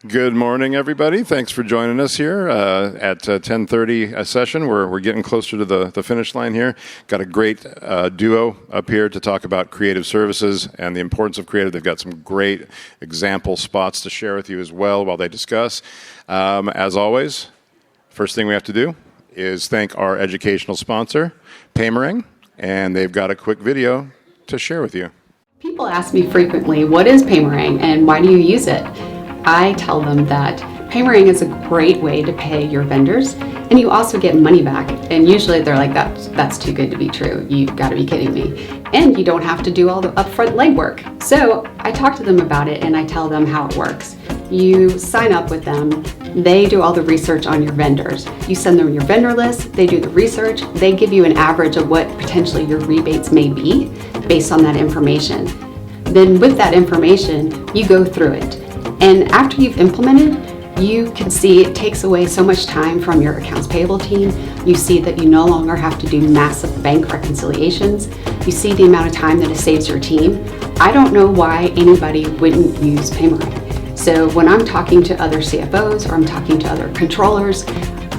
Good morning, everybody. Thanks for joining us here at 10:30 session. We're getting closer to the finish line here. Got a great duo up here to talk about creative services and the importance of creative. They've got some great example spots to share with you as well while they discuss. As always, first thing we have to do is thank our educational sponsor, Paymering, and they've got a quick video to share with you. People ask me frequently, what is Paymering and why do you use it? I tell them that Paymering is a great way to pay your vendors, and you also get money back. And usually they're like, that's too good to be true. You've got to be kidding me. And you don't have to do all the upfront legwork. So I talk to them about it and I tell them how it works. You sign up with them. They do all the research on your vendors. You send them your vendor list. They do the research. They give you an average of what potentially your rebates may be based on that information. Then with that information, you go through it. And after you've implemented, you can see it takes away so much time from your accounts payable team. You see that you no longer have to do massive bank reconciliations. You see the amount of time that it saves your team. I don't know why anybody wouldn't use Paymering. So when I'm talking to other CFOs or I'm talking to other controllers,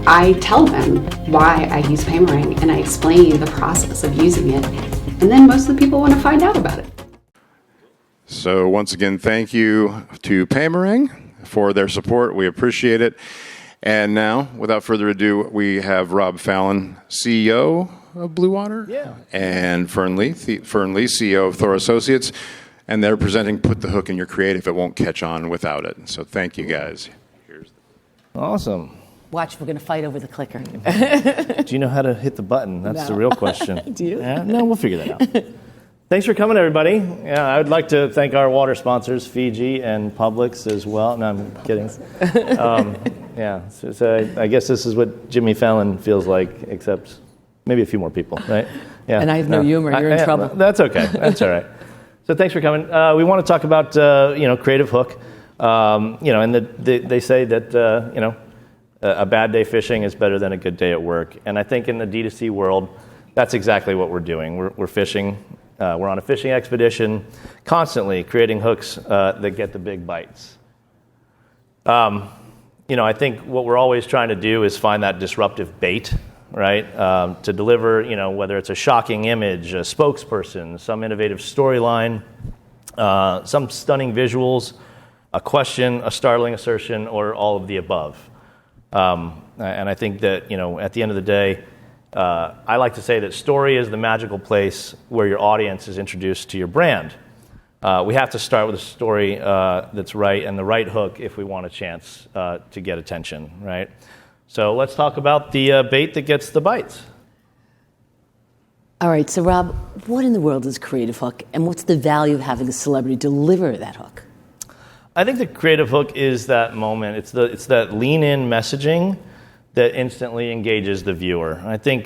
I tell them why I use Paymering and I explain the process of using it. And then most of the people want to find out about it. So once again, thank you to Paymering for their support. We appreciate it. And now, without further ado, we have Rob Fallon, CEO of Bluewater, and Fern Lee, CEO of THOR Associates. And they're presenting Put the Hook in Your Creative. It won't catch on without it. So thank you, guys. Awesome. Watch, we're going to fight over the clicker. Do you know how to hit the button? That's the real question. Do you? No, we'll figure that out. Thanks for coming, everybody. Yeah, I would like to thank our water sponsors, Fiji and Publix as well. No, I'm kidding. So I guess this is what Jimmy Fallon feels like, except maybe a few more people, right? Yeah. And I have no humor. You're in trouble. That's okay. That's all right. So thanks for coming. We want to talk about Creative Hook. And they say that a bad day fishing is better than a good day at work. And I think in the D2C world, that's exactly what we're doing. We're fishing. We're on a fishing expedition, constantly creating hooks that get the big bites. I think what we're always trying to do is find that disruptive bait, right? To deliver, whether it's a shocking image, a spokesperson, some innovative storyline, some stunning visuals, a question, a startling assertion, or all of the above. And I think that, at the end of the day, I like to say that story is the magical place where your audience is introduced to your brand. We have to start with a story that's right and the right hook if we want a chance to get attention, right? So let's talk about the bait that gets the bites. All right, so Rob, what in the world is Creative Hook, and what's the value of having a celebrity deliver that hook? I think the Creative Hook is that moment. It's that lean-in messaging that instantly engages the viewer. I think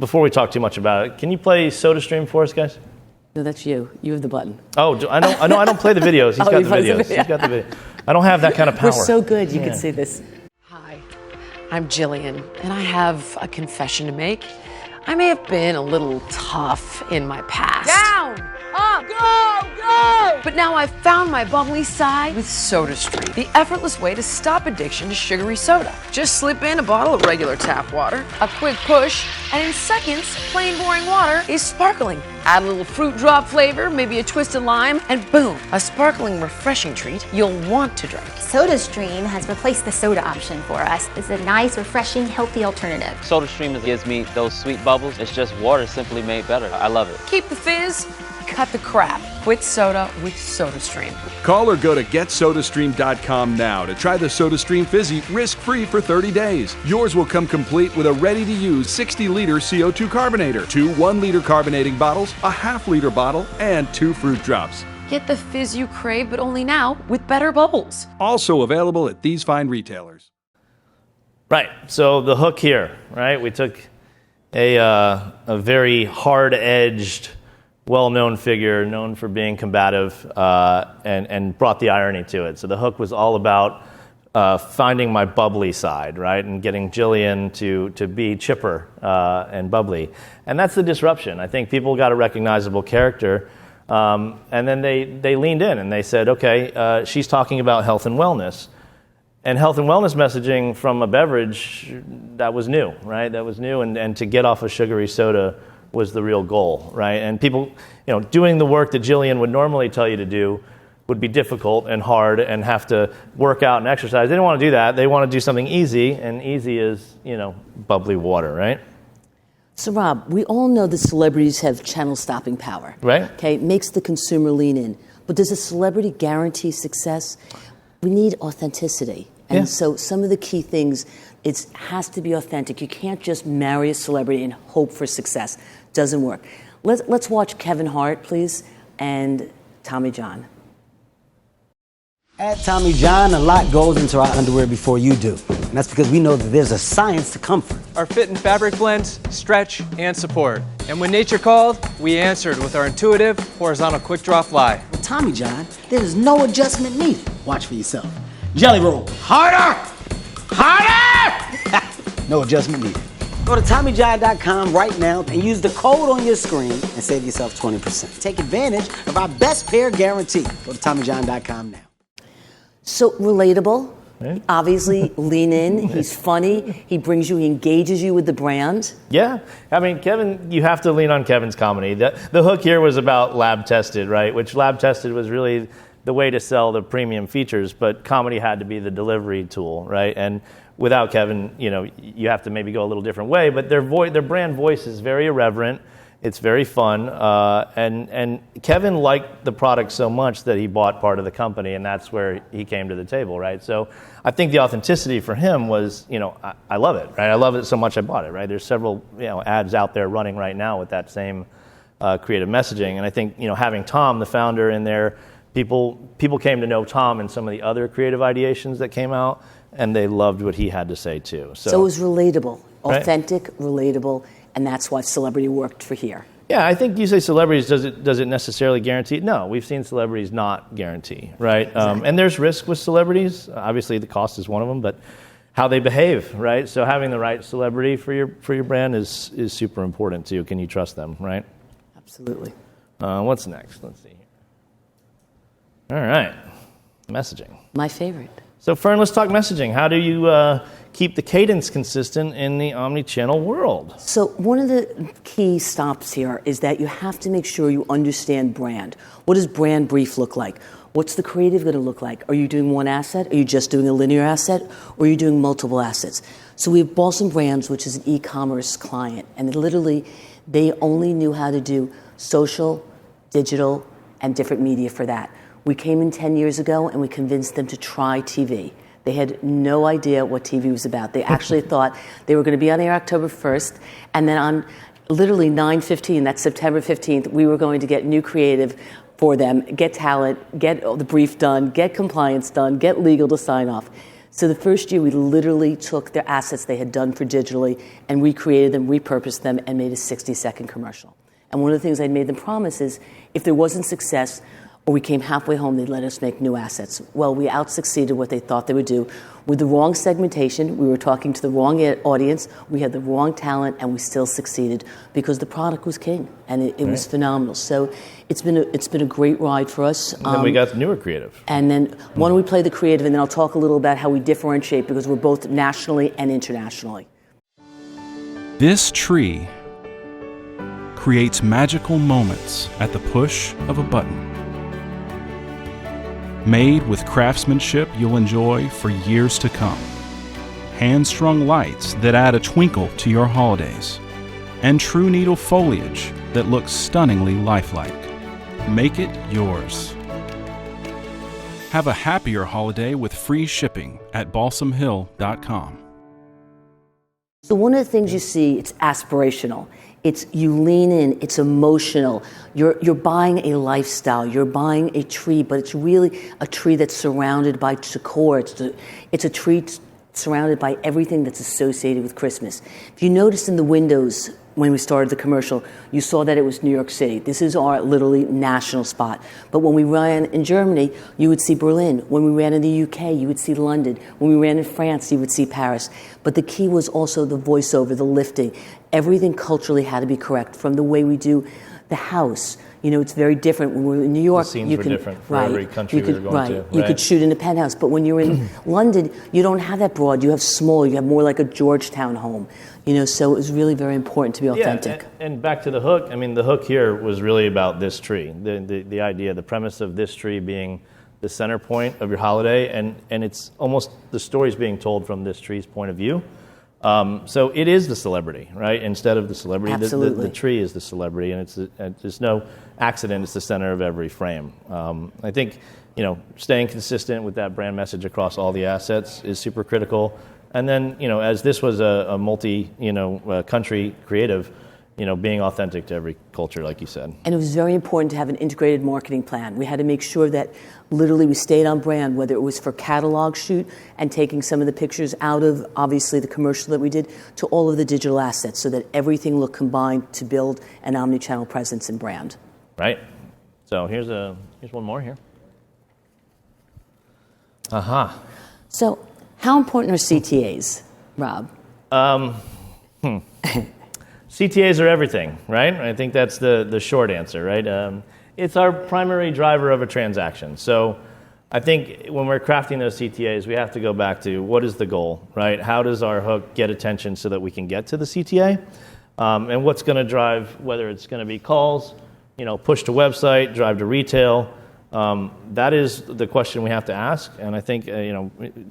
before we talk too much about it, can you play SodaStream for us, guys? No, that's you. You have the button. Oh, I know. I don't play the videos. He's got the videos. He's got the video. I don't have that kind of power. We're so good. You can see this. Hi, I'm Jillian, and I have a confession to make. I may have been a little tough in my past. Down! Up! Go! Go! But now I've found my bubbly side with SodaStream, the effortless way to stop addiction to sugary soda. Just slip in a bottle of regular tap water, a quick push, and in seconds, plain boring water is sparkling. Add a little fruit drop flavor, maybe a twist of lime, and boom, a sparkling, refreshing treat you'll want to drink. SodaStream has replaced the soda option for us. It's a nice, refreshing, healthy alternative. SodaStream gives me those sweet bubbles. It's just water simply made better. I love it. Keep the fizz, cut the crap. Quit soda with SodaStream. Call or go to GetSodaStream.com now to try the SodaStream Fizzy risk-free for 30 days. Yours will come complete with a ready-to-use 60-liter CO2 carbonator, 2 1-liter carbonating bottles, a half-liter bottle, and 2 fruit drops. Get the fizz you crave, but only now with better bubbles. Also available at these fine retailers. Right. So the hook here, right? We took a very hard-edged, well-known figure, known for being combative, and brought the irony to it. So the hook was all about finding my bubbly side, right, and getting Jillian to be chipper and bubbly. And that's the disruption. I think people got a recognizable character And then they leaned in and they said, okay, she's talking about health and wellness. And health and wellness messaging from a beverage, that was new, right? That was new, and to get off a sugary soda was the real goal, right? And people, doing the work that Jillian would normally tell you to do would be difficult and hard and have to work out and exercise. They didn't want to do that. They want to do something easy, and easy is, bubbly water, right? So, Rob, we all know that celebrities have channel-stopping power. Right. Okay, it makes the consumer lean in. But does a celebrity guarantee success? We need authenticity. And so some of the key things, it has to be authentic. You can't just marry a celebrity and hope for success. Doesn't work. Let's watch Kevin Hart, please, and Tommy John. At Tommy John, a lot goes into our underwear before you do. And that's because we know that there's a science to comfort. Our fit and fabric blends stretch and support. And when nature called, we answered with our intuitive horizontal quick draw fly. With Tommy John, there is no adjustment needed. Watch for yourself. Jelly roll. Harder! Harder! No adjustment needed. Go to TommyJohn.com right now and use the code on your screen and save yourself 20%. Take advantage of our best pair guarantee. Go to TommyJohn.com now. So relatable, obviously lean in, he's funny, he brings you, he engages you with the brand. Yeah, I mean, Kevin, you have to lean on Kevin's comedy. The hook here was about lab tested, right? Which lab tested was really the way to sell the premium features, but comedy had to be the delivery tool, right? And without Kevin, you have to maybe go a little different way, but their brand voice is very irreverent. It's very fun, and Kevin liked the product so much that he bought part of the company, and that's where he came to the table, right? So I think the authenticity for him was, I love it, right? I love it so much I bought it, right? There's several, ads out there running right now with that same creative messaging, and I think, having Tom, the founder, in there, people came to know Tom and some of the other creative ideations that came out, and they loved what he had to say too. So it was relatable, authentic, right? Relatable. And that's why celebrity worked for here. Yeah, I think you say celebrities, does it necessarily guarantee? No, we've seen celebrities not guarantee, right? Exactly. And there's risk with celebrities. Obviously, the cost is one of them, but how they behave, right? So having the right celebrity for your brand is super important too. Can you trust them, right? Absolutely. What's next? Let's see here. All right, messaging. My favorite. So Fern, let's talk messaging. How do you keep the cadence consistent in the omni-channel world? So one of the key stops here is that you have to make sure you understand brand. What does brand brief look like? What's the creative going to look like? Are you doing one asset? Are you just doing a linear asset? Or are you doing multiple assets? So we have Balsam Brands, which is an e-commerce client, and literally they only knew how to do social, digital, and different media for that. We came in 10 years ago and we convinced them to try TV. They had no idea what TV was about. They actually thought they were going to be on air October 1st, and then on literally 9/15, that's September 15th, we were going to get new creative for them, get talent, get the brief done, get compliance done, get legal to sign off. So the first year we literally took their assets they had done for digitally and recreated them, repurposed them, and made a 60-second commercial. And one of the things I'd made them promise is if there wasn't success, or we came halfway home, they'd let us make new assets. Well, we out-succeeded what they thought they would do. With the wrong segmentation, we were talking to the wrong audience, we had the wrong talent, and we still succeeded because the product was king, and it was phenomenal. So it's been a great ride for us. And then we got the newer creative. And then why don't we play the creative, and then I'll talk a little about how we differentiate because we're both nationally and internationally. This tree creates magical moments at the push of a button. Made with craftsmanship you'll enjoy for years to come. Hand-strung lights that add a twinkle to your holidays. And true needle foliage that looks stunningly lifelike. Make it yours. Have a happier holiday with free shipping at balsamhill.com. So one of the things you see, it's aspirational. It's you lean in, it's emotional. You're buying a lifestyle, you're buying a tree, but it's really a tree that's surrounded by decor. It's a tree surrounded by everything that's associated with Christmas. If you noticed in the windows when we started the commercial, you saw that it was New York City. This is our literally national spot. But when we ran in Germany, you would see Berlin. When we ran in the UK, you would see London. When we ran in France, you would see Paris. But the key was also the voiceover, the lifting. Everything culturally had to be correct, from the way we do the house. It's very different. When we're in New York, The scenes were different for every country we were going to. You could shoot in a penthouse, but when you're in London, you don't have that broad. You have smaller. You have more like a Georgetown home. So it was really very important to be authentic. Yeah, and back to the hook. I mean, the hook here was really about this tree. The idea, the premise of this tree being the center point of your holiday, and it's almost the story's being told from this tree's point of view. So it is the celebrity, right? Instead of the celebrity, the tree is the celebrity, and there's no accident. It's the center of every frame. I think staying consistent with that brand message across all the assets is super critical. And then as this was a multi country creative, being authentic to every culture, like you said. And it was very important to have an integrated marketing plan. We had to make sure that literally we stayed on brand, whether it was for catalog shoot and taking some of the pictures out of, obviously, the commercial that we did, to all of the digital assets, so that everything looked combined to build an omni-channel presence and brand. Right. So here's one more here. Aha. So how important are CTAs, Rob? CTAs are everything, right? I think that's the short answer, right? It's our primary driver of a transaction. So I think when we're crafting those CTAs, we have to go back to what is the goal, right? How does our hook get attention so that we can get to the CTA? And what's going to drive, whether it's going to be calls, push to website, drive to retail. That is the question we have to ask, and I think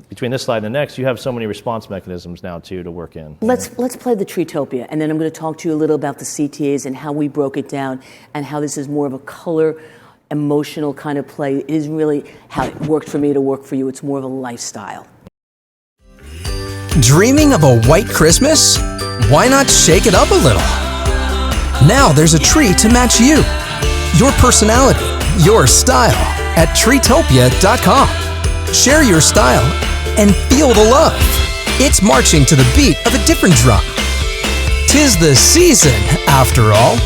between this slide and the next, you have so many response mechanisms now too to work in. Let's play the Treetopia, and then I'm going to talk to you a little about the CTAs and how we broke it down, and how this is more of a color, emotional kind of play. It is really how it worked for me to work for you. It's more of a lifestyle. Dreaming of a white Christmas? Why not shake it up a little? Now there's a tree to match you, your personality, your style at treetopia.com. Share your style and feel the love. It's marching to the beat of a different drum. 'Tis the season, after all.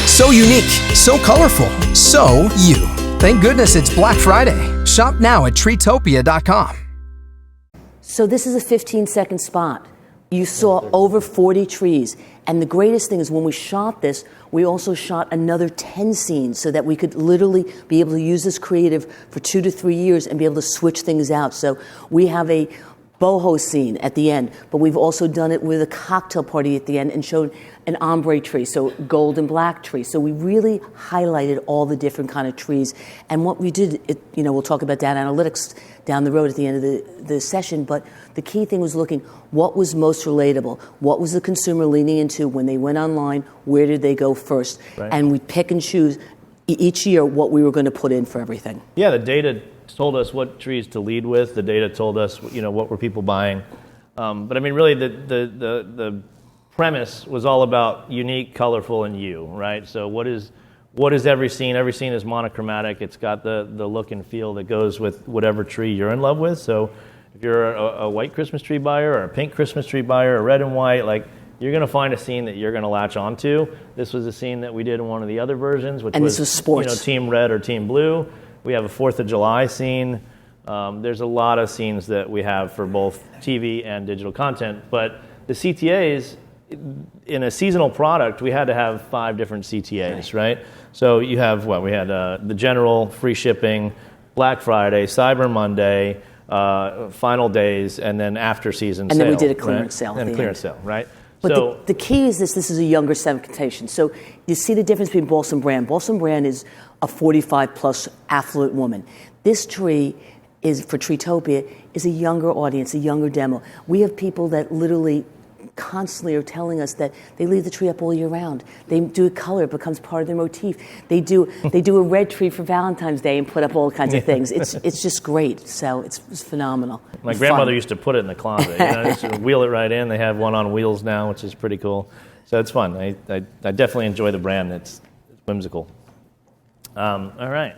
So unique, so colorful, so you. Thank goodness it's Black Friday. Shop now at treetopia.com. So this is a 15-second spot. You saw over 40 trees. And the greatest thing is when we shot this, we also shot another 10 scenes so that we could literally be able to use this creative for 2 to 3 years and be able to switch things out. So we have a boho scene at the end, but we've also done it with a cocktail party at the end and showed an ombre tree, so gold and black tree. So we really highlighted all the different kind of trees. And what we did, we'll talk about data analytics down the road at the end of the session, but the key thing was looking what was most relatable, what was the consumer leaning into when they went online, where did they go first, right. And we pick and choose each year what we were going to put in for everything. Yeah, the data told us what trees to lead with. The data told us, what were people buying. But I mean, really, the premise was all about unique, colorful, and you, right? So what is every scene? Every scene is monochromatic. It's got the look and feel that goes with whatever tree you're in love with. So if you're a white Christmas tree buyer or a pink Christmas tree buyer or red and white, you're going to find a scene that you're going to latch onto. This was a scene that we did in one of the other versions, which was sports. Team Red or Team Blue. We have a 4th of July scene. There's a lot of scenes that we have for both TV and digital content. But the CTAs, in a seasonal product, we had to have 5 different CTAs, right? So you have we had the general, free shipping, Black Friday, Cyber Monday, final days, and then after season and sale. And then we did a clearance sale. And a clearance sale, right? But the key is this is a younger segmentation. So you see the difference between Balsam Brand. Balsam Brand is a 45-plus affluent woman. This tree is, for Treetopia, is a younger audience, a younger demo. We have people that literally constantly are telling us that they leave the tree up all year round. They do a color, it becomes part of their motif. They do a red tree for Valentine's Day and put up all kinds of things. It's just great. So it's phenomenal. My grandmother used to put it in the closet. Just wheel it right in. They have one on wheels now, which is pretty cool. So it's fun. I definitely enjoy the brand. It's whimsical. All right.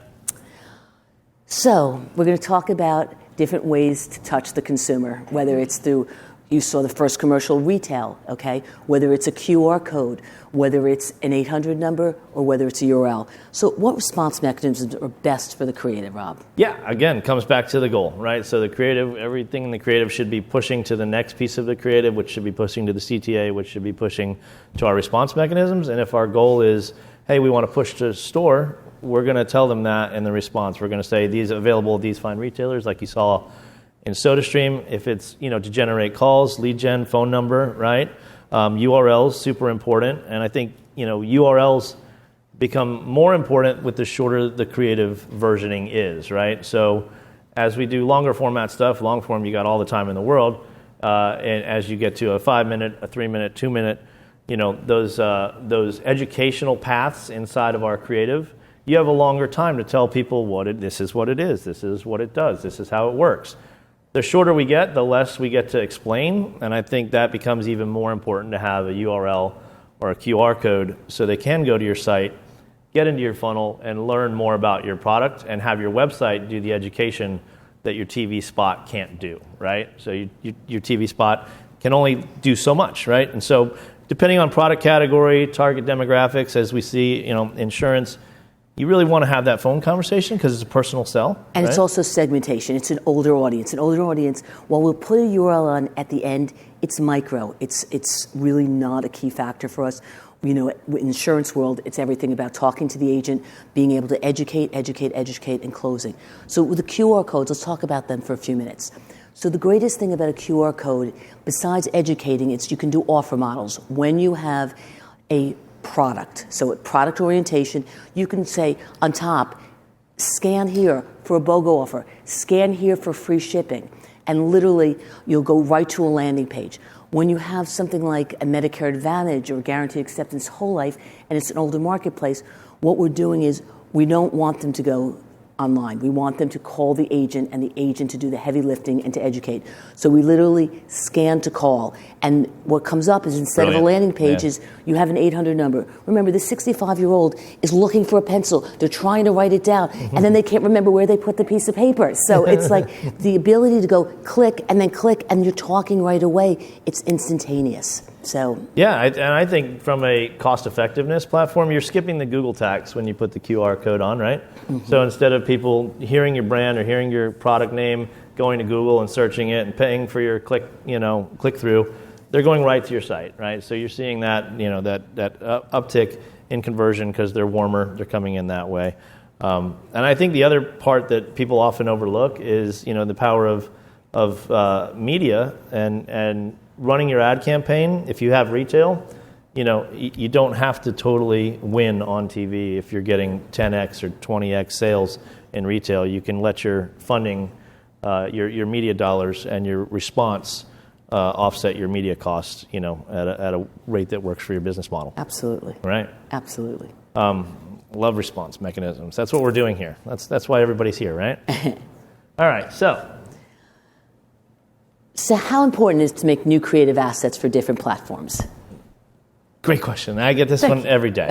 So we're going to talk about different ways to touch the consumer, whether it's through, you saw the first commercial, retail, okay? Whether it's a QR code, whether it's an 800 number, or whether it's a URL. So what response mechanisms are best for the creative, Rob? Yeah, again, comes back to the goal, right? So the creative, everything in the creative should be pushing to the next piece of the creative, which should be pushing to the CTA, which should be pushing to our response mechanisms. And if our goal is hey, we want to push to store, we're going to tell them that in the response. We're going to say these available at these fine retailers, like you saw in SodaStream. If it's, to generate calls, lead gen, phone number, right? URLs, super important. And I think, URLs become more important with the shorter the creative versioning is, right? So as we do longer format stuff, long form, you got all the time in the world. And as you get to a 5-minute, a 3-minute, 2-minute, those educational paths inside of our creative, you have a longer time to tell people this is what it is, this is what it does, this is how it works. The shorter we get, the less we get to explain, and I think that becomes even more important to have a URL or a QR code so they can go to your site, get into your funnel, and learn more about your product, and have your website do the education that your TV spot can't do, right? So your TV spot can only do so much, right? And so depending on product category, target demographics, as we see, insurance, you really want to have that phone conversation because it's a personal sell. And right? It's also segmentation. It's an older audience. While we'll put a URL on at the end, it's micro. It's really not a key factor for us. In the insurance world, it's everything about talking to the agent, being able to educate, and closing. So with the QR codes, let's talk about them for a few minutes. So the greatest thing about a QR code, besides educating, it's you can do offer models. When you have a product, so product orientation, you can say on top, scan here for a BOGO offer, scan here for free shipping, and literally you'll go right to a landing page. When you have something like a Medicare Advantage or Guaranteed Acceptance Whole Life, and it's an older marketplace, what we're doing is we don't want them to go online. We want them to call the agent and the agent to do the heavy lifting and to educate. So we literally scan to call. And what comes up is instead of a landing page is you have an 800 number. Remember, the 65-year-old is looking for a pencil. They're trying to write it down. And then they can't remember where they put the piece of paper. So it's like the ability to go click, and you're talking right away. It's instantaneous. So yeah, and I think from a cost-effectiveness platform, you're skipping the Google tax when you put the QR code on, right? Mm-hmm. So instead of people hearing your brand or hearing your product name, going to Google and searching it and paying for your click-through, they're going right to your site, right? So you're seeing that that uptick in conversion because they're warmer, they're coming in that way. And I think the other part that people often overlook is the power of media and running your ad campaign. If you have retail, you don't have to totally win on TV if you're getting 10x or 20x sales in retail. You can let your funding, your media dollars and your response offset your media costs, at a rate that works for your business model. Absolutely. Right? Absolutely. Love response mechanisms. That's what we're doing here. That's why everybody's here, right? All right, So how important is it to make new creative assets for different platforms? Great question. I get this one every day.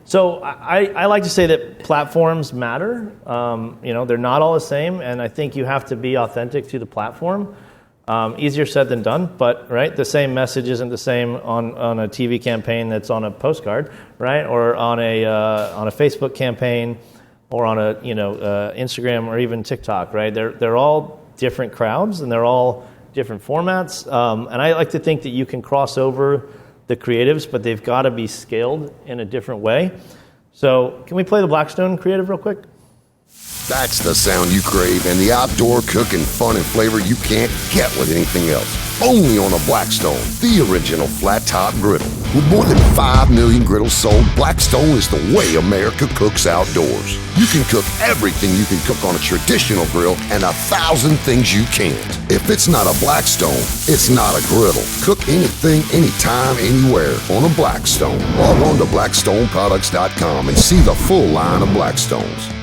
So I like to say that platforms matter. They're not all the same, and I think you have to be authentic to the platform. Easier said than done, but right, the same message isn't the same on a TV campaign that's on a postcard, right, or on a Facebook campaign, or on a Instagram or even TikTok, right? They're all different crowds, and they're all different formats. And I like to think that you can cross over the creatives, but they've got to be scaled in a different way. So can we play the Blackstone creative real quick? That's the sound you crave and the outdoor cooking fun and flavor you can't get with anything else. Only on a Blackstone, the original flat-top griddle. With more than 5 million griddles sold, Blackstone is the way America cooks outdoors. You can cook everything you can cook on a traditional grill and 1,000 things you can't. If it's not a Blackstone, it's not a griddle. Cook anything, anytime, anywhere on a Blackstone. Log on to blackstoneproducts.com and see the full line of Blackstones.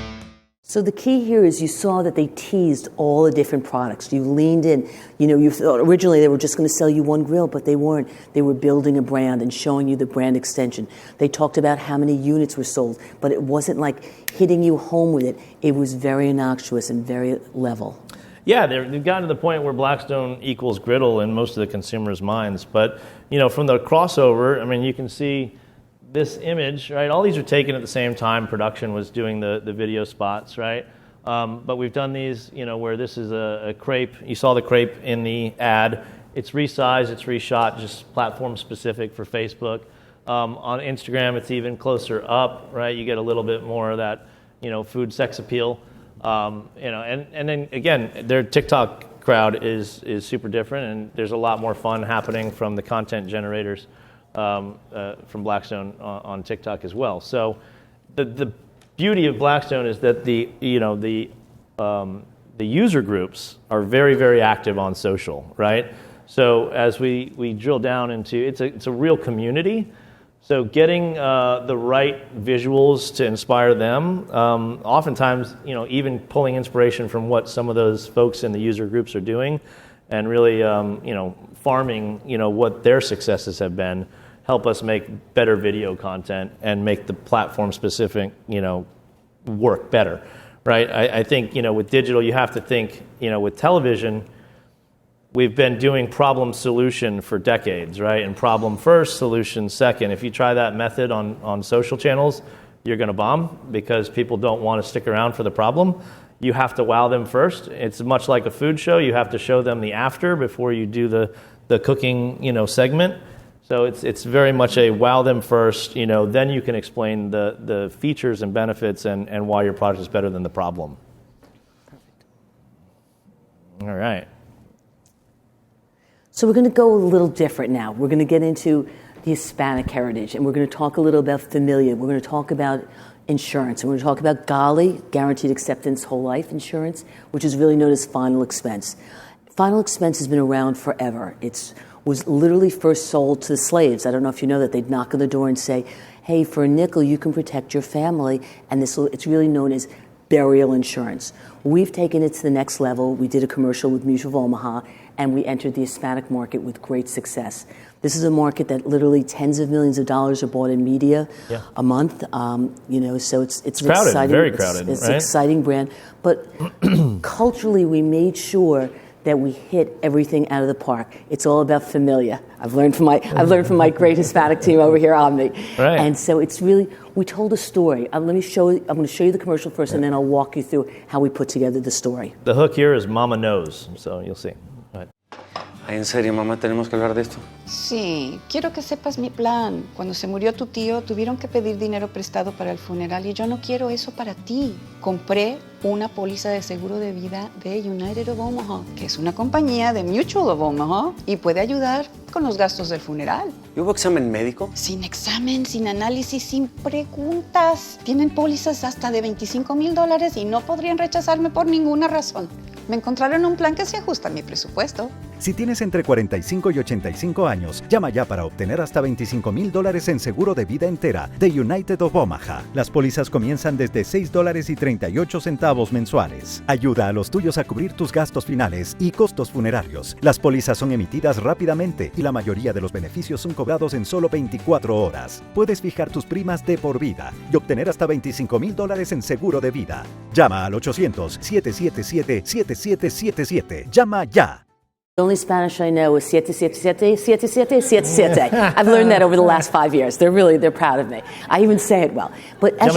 So the key here is you saw that they teased all the different products. You leaned in. You thought originally they were just going to sell you one grill, but they weren't. They were building a brand and showing you the brand extension. They talked about how many units were sold, but it wasn't like hitting you home with it. It was very innocuous and very level. Yeah, they've gotten to the point where Blackstone equals griddle in most of the consumers' minds. But, from the crossover, you can see this image, right? All these are taken at the same time. Production was doing the video spots, right? But we've done these, where this is a crepe. You saw the crepe in the ad. It's resized, it's reshot, just platform specific for Facebook. On Instagram, it's even closer up, right? You get a little bit more of that, food sex appeal. And then again, their TikTok crowd is super different, and there's a lot more fun happening from the content generators from Blackstone on TikTok as well. So the beauty of Blackstone is that the user groups are very, very active on social, right? So as we drill down into it's a real community. So getting the right visuals to inspire them, oftentimes, even pulling inspiration from what some of those folks in the user groups are doing, and really, farming, what their successes have been, help us make better video content and make the platform specific, work better, right? I think, with digital, you have to think, with television, we've been doing problem solution for decades, right? And problem first, solution second. If you try that method on social channels, you're going to bomb because people don't want to stick around for the problem. You have to wow them first. It's much like a food show. You have to show them the after before you do the cooking, segment. So it's very much a wow them first, then you can explain the features and benefits and why your product is better than the problem. Perfect. All right. So we're going to go a little different now. We're going to get into the Hispanic heritage, and we're going to talk a little about familia. We're going to talk about insurance, and we're going to talk about GALI, Guaranteed Acceptance Whole Life Insurance, which is really known as final expense. Final expense has been around forever. It was literally first sold to the slaves. I don't know if you know that. They'd knock on the door and say, hey, for a nickel, you can protect your family, and it's really known as burial insurance. We've taken it to the next level. We did a commercial with Mutual of Omaha, and we entered the Hispanic market with great success. This is a market that literally tens of millions of dollars are bought in media a month. So it's an crowded, exciting, very crowded, it's right? an exciting brand. But culturally, we made sure that we hit everything out of the park. It's all about familia. I've learned from my great Hispanic team over here on me. Right. And so it's really, we told a story. I'm going to show you the commercial first, and then I'll walk you through how we put together the story. The hook here is Mama Knows, so you'll see. Go ahead. ¿En serio, mamá, tenemos que hablar de esto? Sí, quiero que sepas mi plan. Cuando se murió tu tío, tuvieron que pedir dinero prestado para el funeral y yo no quiero eso para ti. Compré una póliza de seguro de vida de United of Omaha, que es una compañía de Mutual of Omaha y puede ayudar con los gastos del funeral. ¿Y hubo examen médico? Sin examen, sin análisis, sin preguntas. Tienen pólizas hasta de $25,000 y no podrían rechazarme por ninguna razón. Me encontraron un plan que se ajusta a mi presupuesto. Si tienes entre 45 y 85 años, llama ya para obtener hasta $25,000 en seguro de vida entera de United of Omaha. Las pólizas comienzan desde $6.38 mensuales. Ayuda a los tuyos a cubrir tus gastos finales y costos funerarios. Las pólizas son emitidas rápidamente y la mayoría de los beneficios son cobrados en solo 24 horas. Puedes fijar tus primas de por vida y obtener hasta $25,000 en seguro de vida. Llama al 800-777-7777. Llama ya. The only Spanish I know is 777. I've learned that over the last 5 years. They're proud of me. I even say it well. But as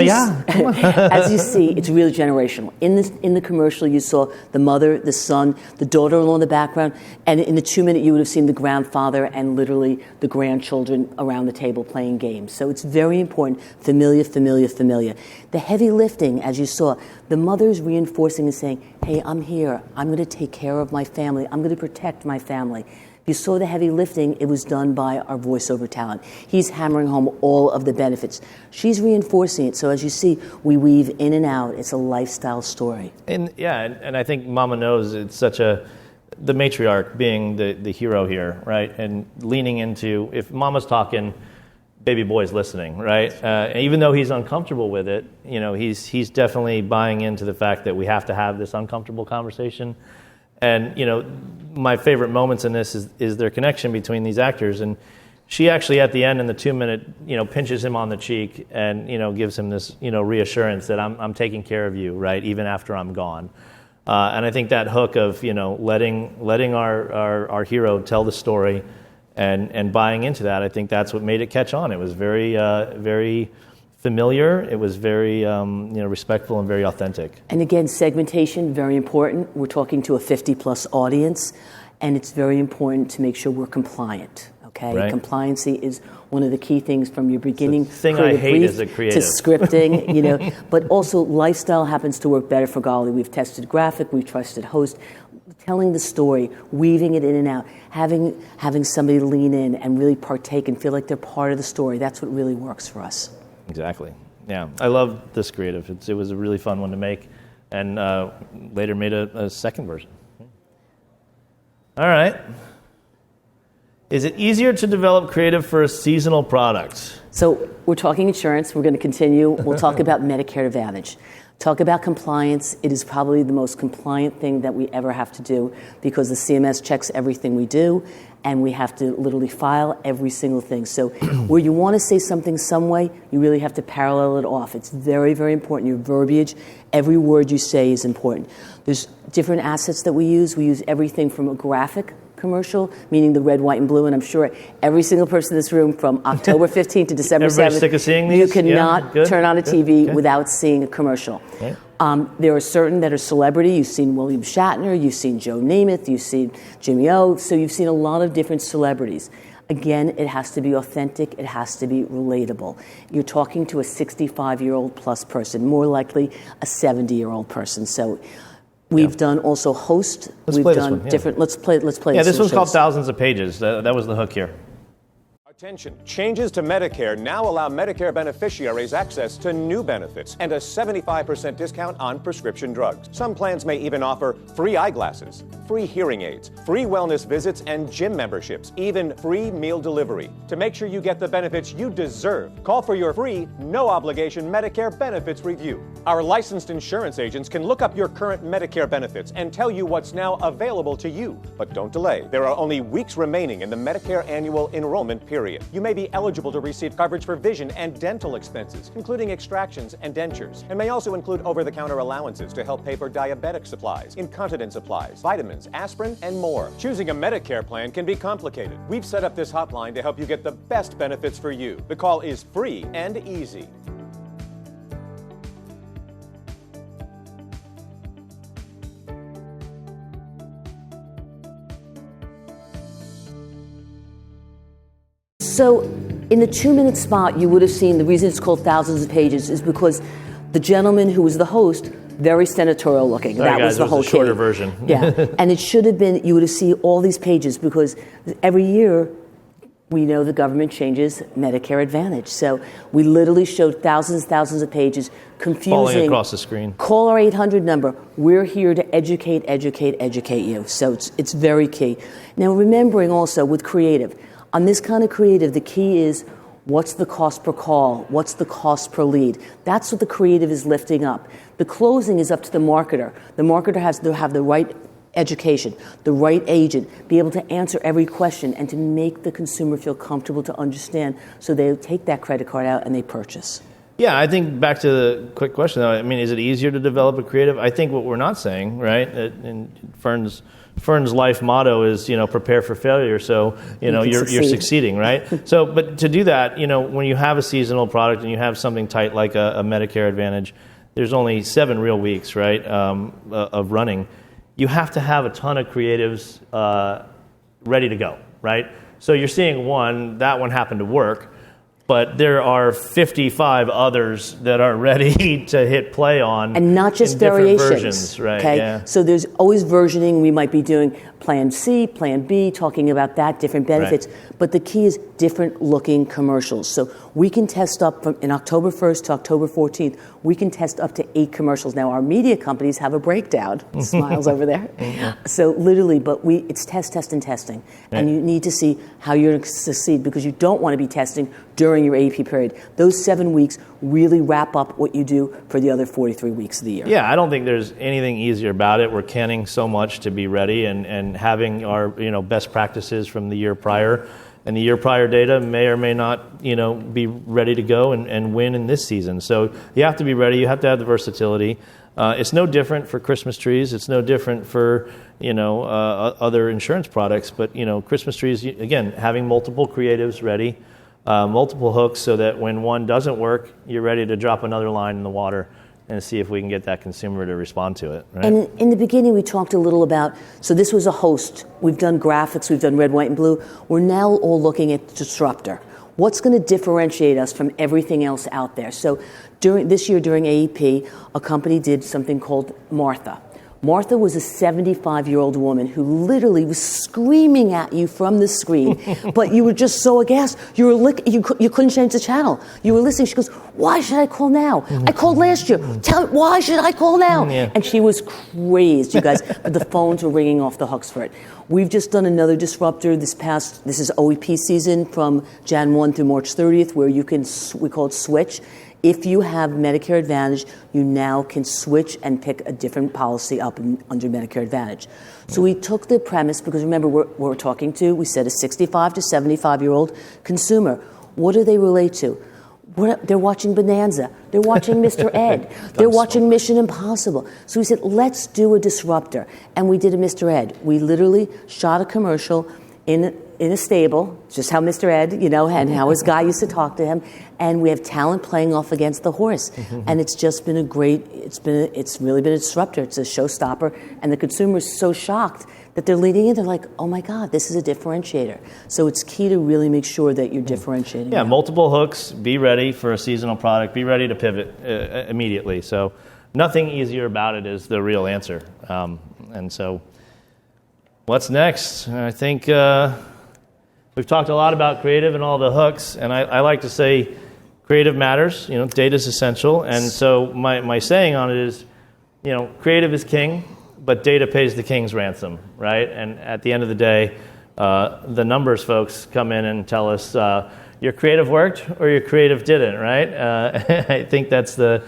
you see, it's really generational. In the commercial, you saw the mother, the son, the daughter-in-law in the background, and in the 2-minute, you would have seen the grandfather and literally the grandchildren around the table playing games. So it's very important. Familia, familia, familia. The heavy lifting, as you saw, the mother's reinforcing and saying, hey, I'm here. I'm going to take care of my family. I'm going to protect my family. If you saw the heavy lifting, it was done by our voiceover talent. He's hammering home all of the benefits. She's reinforcing it. So as you see, we weave in and out. It's a lifestyle story. And I think Mama Knows, it's such the matriarch being the hero here, right? And leaning into, if Mama's talking, baby boy's listening, right? Even though he's uncomfortable with it, he's definitely buying into the fact that we have to have this uncomfortable conversation. And, my favorite moments in this is their connection between these actors. And she actually, at the end, in the 2-minute, pinches him on the cheek and, gives him this, reassurance that I'm taking care of you, right, even after I'm gone. And I think that hook of, letting our hero tell the story and buying into that, I think that's what made it catch on. It was very, very familiar. It was very, respectful and very authentic. And again, segmentation, very important. We're talking to a 50-plus audience, and it's very important to make sure we're compliant. Okay, Right. compliancy is one of the key things from your beginning thing I creative hate brief as a creative. to scripting, you know. But also, lifestyle happens to work better for Golly. We've tested graphic, we've tested host, telling the story, weaving it in and out, having somebody lean in and really partake and feel like they're part of the story. That's what really works for us. Exactly. Yeah, I love this creative. It was a really fun one to make, and later made a second version. All right. Is it easier to develop creative for a seasonal product? So we're talking insurance. We're going to continue. We'll talk about Medicare Advantage. Talk about compliance. It is probably the most compliant thing that we ever have to do because the CMS checks everything we do, and we have to literally file every single thing. So where you want to say something some way, you really have to parallel it off. It's very, very important. Your verbiage, every word you say is important. There's different assets that we use. We use everything from a graphic commercial, meaning the red, white, and blue, and I'm sure every single person in this room from October 15th to December 7th, Everybody's sick of seeing these? you cannot Yeah, turn on a TV without seeing a commercial. Okay. There are certain that are celebrity. You've seen William Shatner, you've seen Joe Namath, you've seen Jimmy O, so you've seen a lot of different celebrities. Again, it has to be authentic, it has to be relatable. You're talking to a 65-year-old plus person, more likely a 70-year-old person. So we've done also host. We've play this done one, yeah. different. Let's play. Yeah, this one's called Thousands of Pages. That was the hook here. Attention. Changes to Medicare now allow Medicare beneficiaries access to new benefits and a 75% discount on prescription drugs. Some plans may even offer free eyeglasses, free hearing aids, free wellness visits and gym memberships, even free meal delivery. To make sure you get the benefits you deserve, call for your free, no-obligation Medicare benefits review. Our licensed insurance agents can look up your current Medicare benefits and tell you what's now available to you. But don't delay. There are only weeks remaining in the Medicare annual enrollment period. You may be eligible to receive coverage for vision and dental expenses, including extractions and dentures, and may also include over-the-counter allowances to help pay for diabetic supplies, incontinence supplies, vitamins, aspirin, and more. Choosing a Medicare plan can be complicated. We've set up this hotline to help you get the best benefits for you. The call is free and easy. So in the 2-minute spot, you would have seen the reason it's called Thousands of Pages is because the gentleman who was the host, very senatorial looking. Sorry, that guys, was the it whole a shorter key. version. Yeah, and it should have been, you would have seen all these pages because every year we know the government changes Medicare Advantage. So we literally showed thousands of pages, confusing. Falling across the screen. Call our 800 number. We're here to educate you. So it's very key. Now remembering also with creative, on this kind of creative, the key is what's the cost per call? What's the cost per lead? That's what the creative is lifting up. The closing is up to the marketer. The marketer has to have the right education, the right agent, be able to answer every question and to make the consumer feel comfortable to understand so they take that credit card out and they purchase. Yeah, I think back to the quick question, though, I mean, is it easier to develop a creative? I think what we're not saying, right, and Fern's life motto is, prepare for failure, so, you're succeeding, right? So, but to do that, when you have a seasonal product and you have something tight like a Medicare Advantage, there's only 7 real weeks, right, of running. You have to have a ton of creatives ready to go, right? So you're seeing that one happened to work, but there are 55 others that are ready to hit play on. And not just variations. Versions, right? Okay? Yeah. So there's always versioning. We might be doing Plan C, Plan B, talking about that, different benefits. Right. But the key is different looking commercials. So we can test up from in October 1st to October 14th, we can test up to 8 commercials. Now our media companies have a breakdown. Smiles over there. So literally, but it's test, and testing. Right. And you need to see how you're going to succeed because you don't want to be testing during your AP period. Those 7 weeks really wrap up what you do for the other 43 weeks of the year. Yeah, I don't think there's anything easier about it. We're canning so much to be ready and having our best practices from the year prior. And the year prior data may or may not be ready to go and win in this season. So you have to be ready. You have to have the versatility. It's no different for Christmas trees. It's no different for other insurance products. But Christmas trees, again, having multiple creatives ready, multiple hooks, so that when one doesn't work, you're ready to drop another line in the water. and see if we can get that consumer to respond to it. Right? And in the beginning, we talked a little about, so this was a host. We've done graphics, we've done red, white, and blue. We're now all looking at disruptor. What's going to differentiate us from everything else out there? So this year during AEP, a company did something called Martha. Martha was a 75-year-old woman who literally was screaming at you from the screen, but you were just so aghast. You couldn't change the channel. You were listening. She goes, "Why should I call now? I called last year. Why should I call now?" Yeah. And she was crazed, you guys. But the phones were ringing off the hooks for it. We've just done another disruptor this is OEP season from Jan 1 through March 30th, where you can, we call it switch. If you have Medicare Advantage, you now can switch and pick a different policy up under Medicare Advantage. So we took the premise, because remember, we're talking to, we said a 65 to 75-year-old consumer. What do they relate to? They're watching Bonanza. They're watching Mr. Ed. They're watching Mission Impossible. So we said, let's do a disruptor. And we did a Mr. Ed. We literally shot a commercial in a stable, just how Mr. Ed, and how his guy used to talk to him. And we have talent playing off against the horse. And it's just been it's really been a disruptor. It's a showstopper. And the consumer is so shocked that they're leading in. They're like, oh my God, this is a differentiator. So it's key to really make sure that you're differentiating. Yeah, multiple hooks, be ready for a seasonal product, be ready to pivot immediately. So nothing easier about it is the real answer. And so what's next? I think we've talked a lot about creative and all the hooks, and I like to say creative matters. Data is essential, and so my saying on it is, creative is king, but data pays the king's ransom, right? And at the end of the day, the numbers folks come in and tell us your creative worked or your creative didn't, right? I think that's the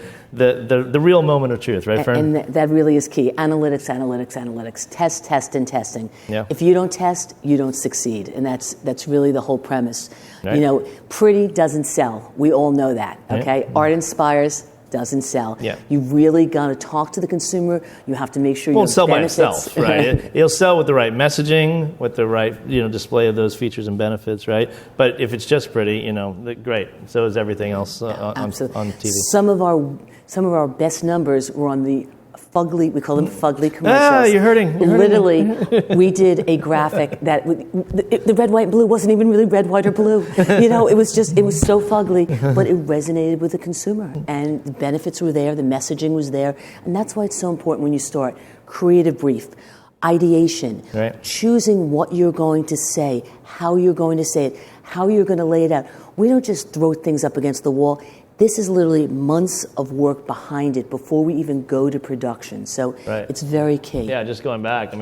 real moment of truth, right, Fern? And that really is key. Analytics. Test, and testing. Yeah. If you don't test, you don't succeed. And that's really the whole premise. Right. Pretty doesn't sell. We all know that, okay? Right. Art inspires, doesn't sell. Yeah. You really got to talk to the consumer. You have to make sure won't your sell benefits. by itself, right? It'll sell with the right messaging, with the right display of those features and benefits, right? But if it's just pretty, great. So is everything else on TV. Some of our best numbers were on the fugly, we call them fugly commercials. Ah, you're hurting. Literally, we did a graphic that the red, white, and blue wasn't even really red, white, or blue. It was so fugly, but it resonated with the consumer. And the benefits were there, the messaging was there. And that's why it's so important when you start. Creative brief, ideation, right. Choosing what you're going to say, how you're going to say it, how you're going to lay it out. We don't just throw things up against the wall. This is literally months of work behind it before we even go to production. So right. It's very key. Yeah, just going back,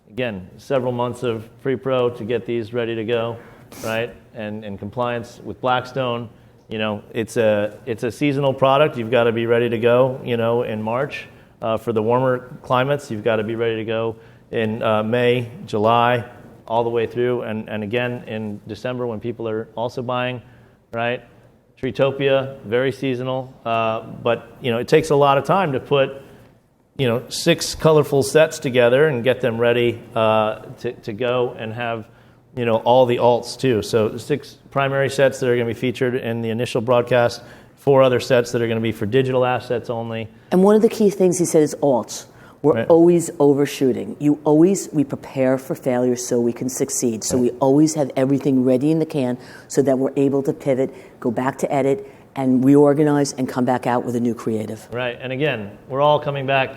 again, several months of pre-pro to get these ready to go, right? And in compliance with Blackstone, it's a seasonal product. You've got to be ready to go, in March. For the warmer climates, you've got to be ready to go in May, July, all the way through. And again, in December when people are also buying, right? Treetopia, very seasonal, but it takes a lot of time to put 6 colorful sets together and get them ready to go and have all the alts too. So 6 primary sets that are going to be featured in the initial broadcast, 4 other sets that are going to be for digital assets only. And one of the key things he said is alts. We're right. always overshooting. We prepare for failure so we can succeed. So we always have everything ready in the can so that we're able to pivot, go back to edit, and reorganize and come back out with a new creative. Right, and again, we're all coming back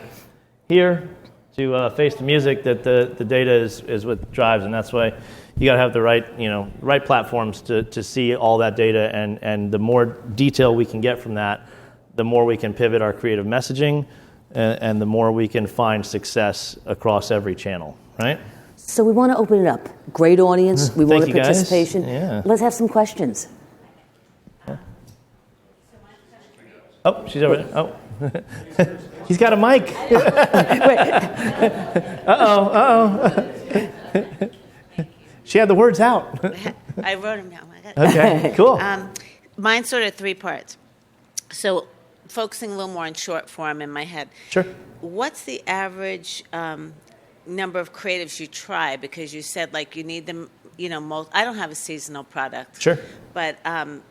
here to face the music that the data is what drives, and that's why you got to have the right platforms to see all that data, and the more detail we can get from that, the more we can pivot our creative messaging, and the more we can find success across every channel, right? So we want to open it up. Great audience. We want participation. Yeah. Let's have some questions. Yeah. Oh, she's over there. Oh. He's got a mic. Uh-oh. She had the words out. I wrote them down. Okay, cool. Mine's sort of 3 parts. So focusing a little more on short form in my head. Sure. What's the average number of creatives you try? Because you said you need them I don't have a seasonal product. Sure. But, I'm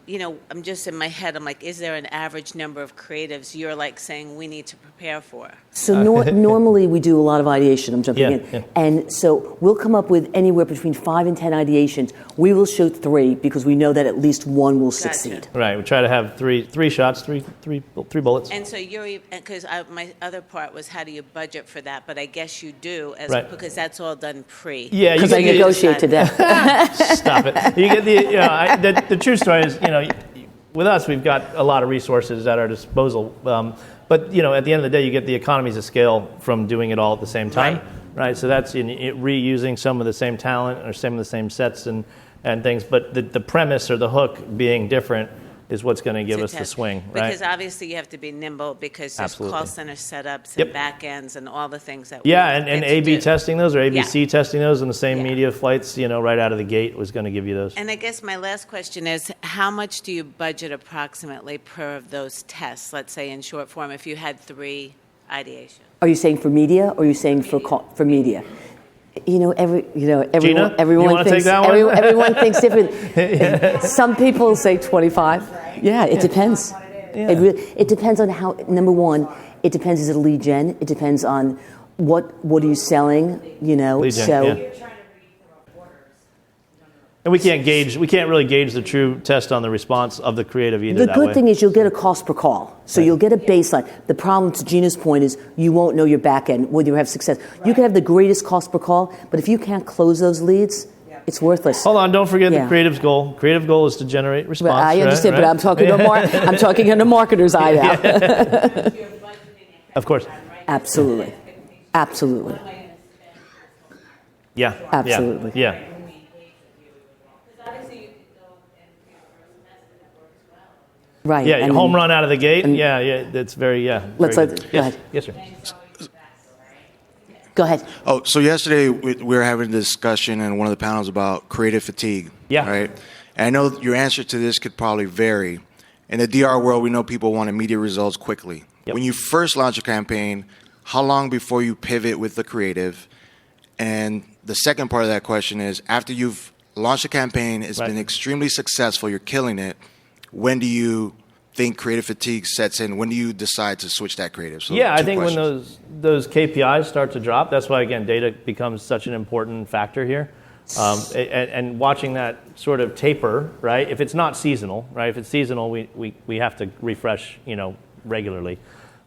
just in my head, I'm like, is there an average number of creatives you're like saying we need to prepare for? So normally we do a lot of ideation. I'm jumping in. Yeah. And so we'll come up with anywhere between 5 and 10 ideations. We will shoot 3 because we know that at least one will succeed. Right. We try to have three shots, three bullets. And so because my other part was how do you budget for that? But I guess you do, because that's all done pre. Yeah, because I negotiate to death. Stop it. You get the true story is, with us, we've got a lot of resources at our disposal. But, at the end of the day, you get the economies of scale from doing it all at the same time. Right? So that's reusing some of the same talent or some of the same sets and things. But the premise or the hook being different is what's going to give us the swing, right? Because obviously you have to be nimble because there's call center setups and back ends and all the things that and A/B testing those or ABC testing those in the same media flights, right out of the gate was going to give you those. And I guess my last question is, how much do you budget approximately per of those tests, let's say in short form, if you had 3 ideations? Are you saying for media or are you saying for media? Everyone Gina, everyone thinks everyone thinks different. Some people say 25. Yeah, it depends. Yeah. It depends on how. Number one, it depends. Is it a lead gen? It depends on what are you selling. Lead gen, And we can't really gauge the true test on the response of the creative either. The good thing is you'll get a cost per call. So you'll get a baseline. The problem, to Gina's point, is you won't know your back end, whether you have success. You can have the greatest cost per call, but if you can't close those leads, it's worthless. Hold on, don't forget the creative's goal. Creative goal is to generate response. I understand, but I'm talking I'm talking in a marketer's eye now. Of course. Absolutely. Yeah. Absolutely. Yeah. Right. Yeah, home run out of the gate. That's very, go ahead. Yes, sir. Go ahead. Oh, so yesterday we were having a discussion in one of the panels about creative fatigue. Yeah. Right? And I know your answer to this could probably vary. In the DR world, we know people want immediate results quickly. Yep. When you first launch a campaign, how long before you pivot with the creative? And the second part of that question is, after you've launched a campaign, it's been extremely successful, you're killing it, when do you think creative fatigue sets in? When do you decide to switch that creative? So I think when those KPIs start to drop, that's why, again, data becomes such an important factor here. And watching that sort of taper, right? If it's not seasonal, right? If it's seasonal, we have to refresh, regularly.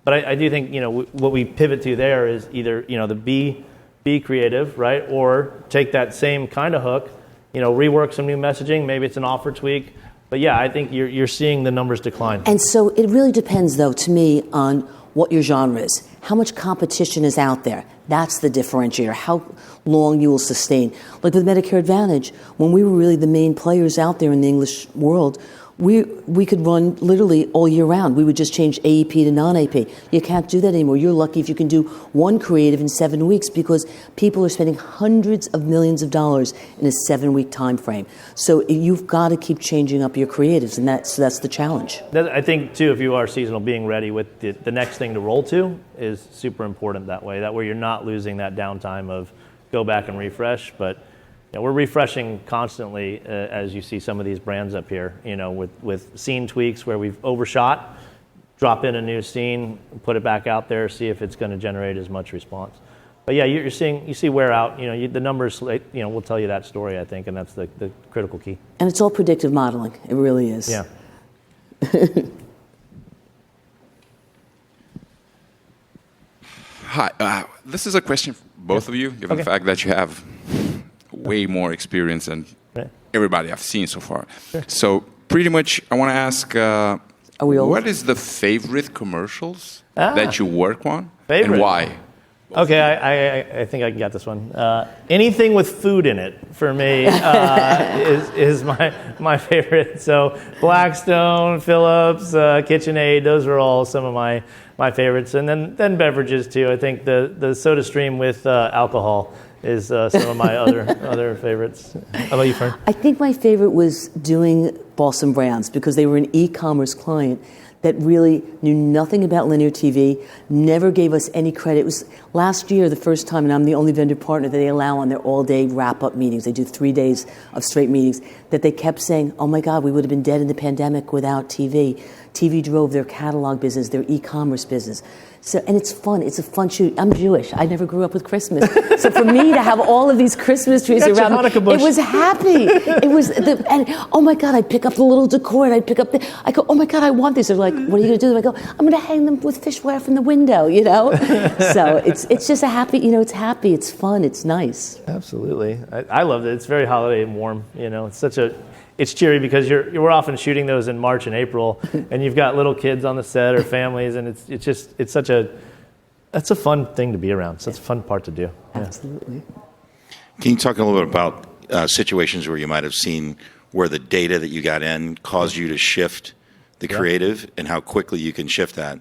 But I do think, what we pivot to there is either, the be creative, right? Or take that same kind of hook, rework some new messaging. Maybe it's an offer tweak. But I think you're seeing the numbers decline. And so it really depends, though, to me, on what your genre is. How much competition is out there? That's the differentiator. How long you will sustain. Like with Medicare Advantage, when we were really the main players out there in the English world, we could run literally all year round. We would just change AEP to non-AEP. You can't do that anymore. You're lucky if you can do one creative in 7 weeks because people are spending hundreds of millions of dollars in a 7-week time frame. So you've got to keep changing up your creatives, and that's the challenge. I think, too, if you are seasonal, being ready with the next thing to roll to is super important that way. That way you're not losing that downtime of go back and refresh, but we're refreshing constantly as you see some of these brands up here, with scene tweaks where we've overshot, drop in a new scene, put it back out there, see if it's going to generate as much response. But you see wear out, the numbers, will tell you that story, I think, and that's the critical key. And it's all predictive modeling. It really is. Yeah. Hi, this is a question for both of you, given the fact that you have way more experience than everybody I've seen so far. Sure. So pretty much I want to ask, what is the favorite commercials that you work on and why? Okay, I think I can get this one. Anything with food in it, for me, is my favorite. So Blackstone, Phillips, KitchenAid, those are all some of my favorites. And then beverages, too. I think the SodaStream with alcohol is some of my other favorites. How about you, Fern? I think my favorite was doing Boston Brands because they were an e-commerce client that really knew nothing about linear TV, never gave us any credit. It was last year, the first time, and I'm the only vendor partner that they allow on their all-day wrap-up meetings. They do 3 days of straight meetings, that they kept saying, oh my God, we would have been dead in the pandemic without TV. TV drove their catalog business, their e-commerce business. So, and it's fun. It's a fun shoot. I'm Jewish. I never grew up with Christmas. So for me to have all of these Christmas trees around me, it was happy. It was, and oh my God, I'd pick up the little decor and I'd pick up I go, oh my God, I want these. They're like, what are you going to do? I go, I'm going to hang them with fish wire from the window, So it's just a happy, it's happy, it's fun, it's nice. Absolutely. I love it. It's very holiday and warm. It's cheery because we're often shooting those in March and April, and you've got little kids on the set or families, and that's a fun thing to be around. So it's a fun part to do. Absolutely. Can you talk a little bit about situations where you might have seen where the data that you got in caused you to shift the creative, and how quickly you can shift that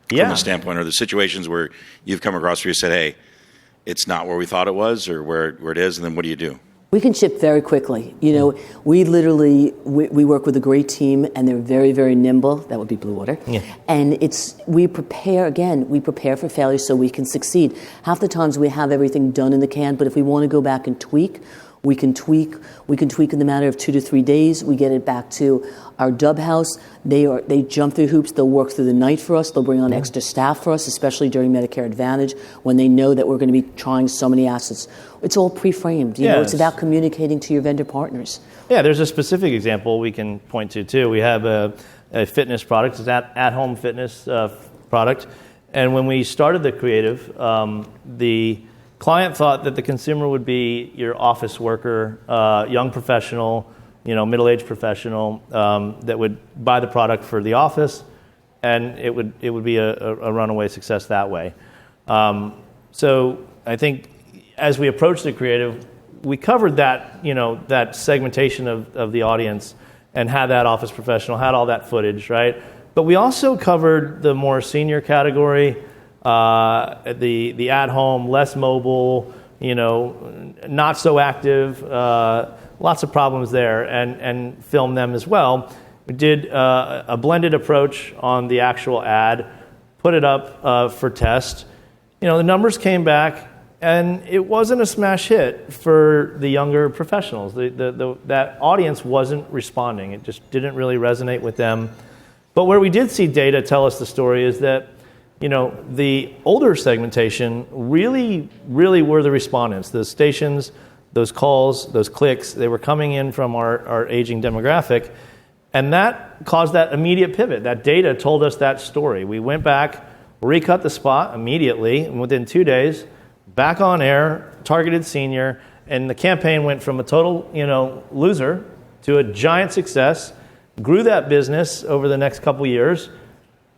from a standpoint, or the situations where you've come across where you said, hey, it's not where we thought it was, or where it is, and then what do you do? We can ship very quickly. We literally, we work with a great team, and they're very, very nimble. That would be Bluewater. Yeah. And we prepare for failure so we can succeed. Half the times we have everything done in the can, but if we want to go back and tweak, we can tweak in the matter of 2 to 3 days. We get it back to our dub house. They jump through hoops. They'll work through the night for us. They'll bring on extra staff for us, especially during Medicare Advantage, when they know that we're going to be trying so many assets. It's all pre-framed. It's about communicating to your vendor partners. Yeah, there's a specific example we can point to, too. We have a fitness product. It's an at-home fitness product. And when we started the creative, the client thought that the consumer would be your office worker, young professional, middle-aged professional that would buy the product for the office, and it would be a runaway success that way. So I think as we approached the creative, we covered that that segmentation of the audience and had that office professional, had all that footage, right? But we also covered the more senior category. The at-home, less mobile, not so active, lots of problems there, and film them as well. We did a blended approach on the actual ad, put it up for test. The numbers came back, and it wasn't a smash hit for the younger professionals. That audience wasn't responding. It just didn't really resonate with them. But where we did see data tell us the story is that the older segmentation really, really were the respondents. The stations, those calls, those clicks, they were coming in from our aging demographic. And that caused that immediate pivot. That data told us that story. We went back, recut the spot immediately, and within 2 days, back on air, targeted senior, and the campaign went from a total, loser to a giant success, grew that business over the next couple years,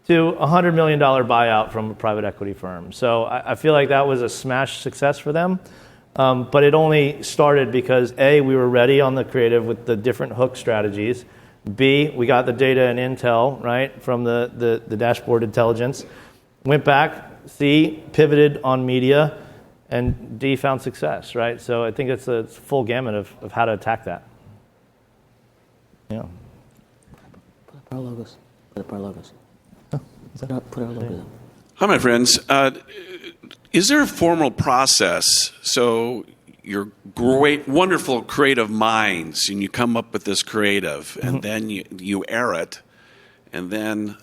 to a $100 million buyout from a private equity firm. So I feel like that was a smash success for them. But it only started because A, we were ready on the creative with the different hook strategies. B, we got the data and intel, right, from the dashboard intelligence. Went back. C, pivoted on media. And D, found success, right? So I think it's a full gamut of how to attack that. Yeah. Put up our logos. Put our logos up. Hi, my friends. Is there a formal process? So you're great, wonderful creative minds, and you come up with this creative, and then you air it, and then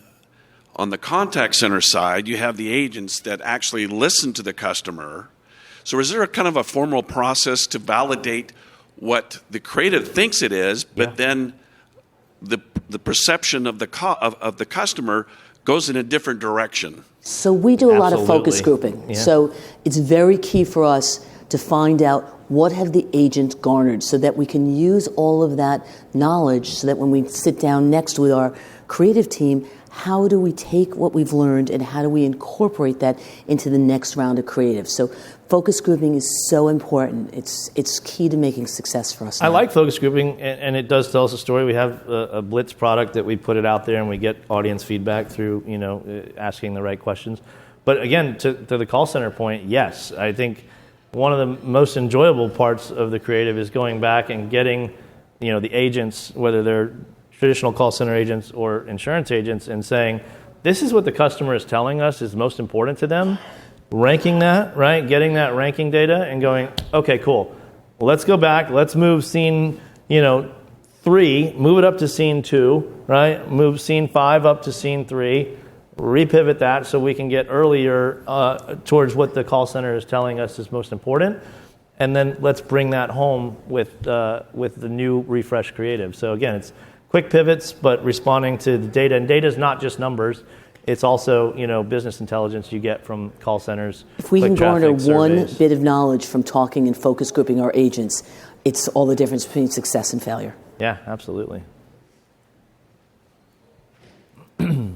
on the contact center side, you have the agents that actually listen to the customer. So is there a kind of a formal process to validate what the creative thinks it is, but then the perception of the customer goes in a different direction? So we do a lot of focus grouping. Yeah. So it's very key for us to find out what have the agents garnered so that we can use all of that knowledge so that when we sit down next with our creative team, how do we take what we've learned and how do we incorporate that into the next round of creative? So focus grouping is so important. It's key to making success for us now. I like focus grouping, and it does tell us a story. We have a Blitz product that we put it out there, and we get audience feedback through asking the right questions. But again, to the call center point, yes, I think one of the most enjoyable parts of the creative is going back and getting the agents, whether they're traditional call center agents or insurance agents and saying, this is what the customer is telling us is most important to them, ranking that, right? Getting that ranking data and going, okay, cool. Let's go back. Let's move scene, 3, move it up to scene 2, right? Move scene 5 up to scene 3, repivot that so we can get earlier towards what the call center is telling us is most important. And then let's bring that home with the new refresh creative. So again, it's quick pivots, but responding to the data. And data is not just numbers. It's also, business intelligence you get from call centers. If we can garner one bit of knowledge from talking and focus grouping our agents, it's all the difference between success and failure. Yeah, absolutely. I